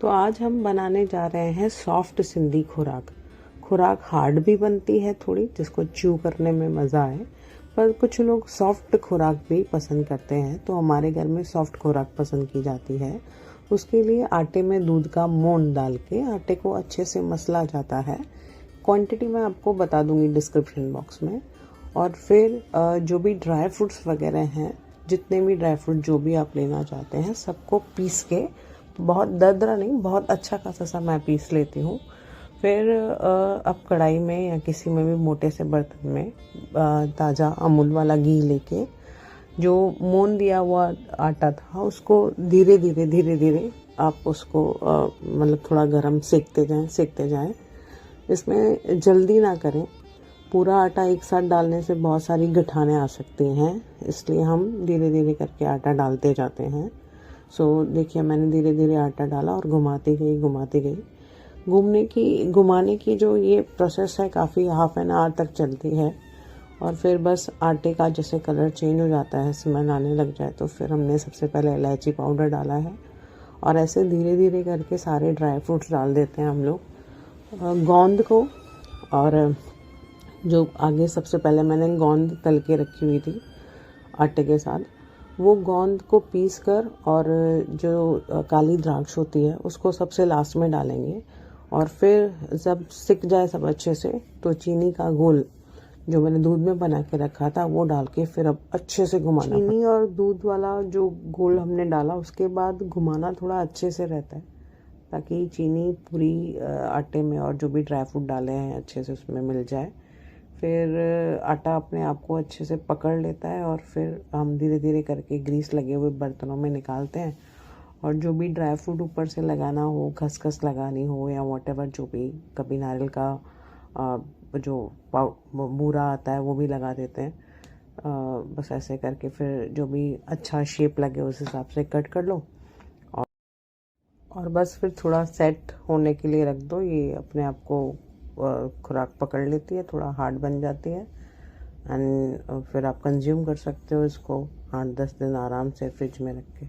तो आज हम बनाने जा रहे हैं सॉफ्ट सिंधी खुराक। खुराक हार्ड भी बनती है थोड़ी, जिसको च्यू करने में मज़ा आए, पर कुछ लोग सॉफ्ट खुराक भी पसंद करते हैं। तो हमारे घर में सॉफ्ट खुराक पसंद की जाती है। उसके लिए आटे में दूध का मोंड डाल के आटे को अच्छे से मसला जाता है। क्वांटिटी मैं आपको बता दूंगी डिस्क्रिप्शन बॉक्स में। और फिर जो भी ड्राई फ्रूट्स वगैरह हैं, जितने भी ड्राई फ्रूट जो भी आप लेना चाहते हैं, सबको पीस के, बहुत दरदरा नहीं, बहुत अच्छा खासा सा मैं पीस लेती हूँ। फिर अब कढ़ाई में या किसी में भी मोटे से बर्तन में ताज़ा अमूल वाला घी लेके जो मोन दिया हुआ आटा था उसको धीरे धीरे आप उसको मतलब थोड़ा गरम सेकते जाएं। इसमें जल्दी ना करें। पूरा आटा एक साथ डालने से बहुत सारी गठाने आ सकती हैं, इसलिए हम धीरे धीरे करके आटा डालते जाते हैं। देखिए, मैंने धीरे धीरे आटा डाला और घुमाती गई। घुमाने की जो ये प्रोसेस है काफ़ी हाफ एन आवर तक चलती है। और फिर बस आटे का जैसे कलर चेंज हो जाता है, स्मेल आने लग जाए, तो फिर हमने सबसे पहले इलायची पाउडर डाला है। और ऐसे धीरे धीरे करके सारे ड्राई फ्रूट्स डाल देते हैं हम लोग। गोंद को, और जो आगे सबसे पहले मैंने गोंद तल के रखी हुई थी आटे के साथ, वो गोंद को पीस कर, और जो काली द्राक्ष होती है उसको सबसे लास्ट में डालेंगे। और फिर जब सिक जाए सब अच्छे से, तो चीनी का घोल जो मैंने दूध में बना के रखा था वो डाल के फिर अब अच्छे से घुमाना। चीनी और दूध वाला जो घोल हमने डाला, उसके बाद घुमाना थोड़ा अच्छे से रहता है, ताकि चीनी पूरी आटे में और जो भी ड्राई फ्रूट डाले हैं अच्छे से उसमें मिल जाए। फिर आटा अपने आप को अच्छे से पकड़ लेता है, और फिर हम धीरे धीरे करके ग्रीस लगे हुए बर्तनों में निकालते हैं। और जो भी ड्राई फ्रूट ऊपर से लगाना हो, खसखस लगानी हो या वॉटेवर, जो भी, कभी नारियल का जो बूरा आता है वो भी लगा देते हैं। बस ऐसे करके फिर जो भी अच्छा शेप लगे उस हिसाब से कट कर लो, और बस फिर थोड़ा सेट होने के लिए रख दो। ये अपने आप को खुराक पकड़ लेती है, थोड़ा हार्ड बन जाती है, एंड फिर आप कंज्यूम कर सकते हो इसको 8-10 दिन आराम से फ्रिज में रख के।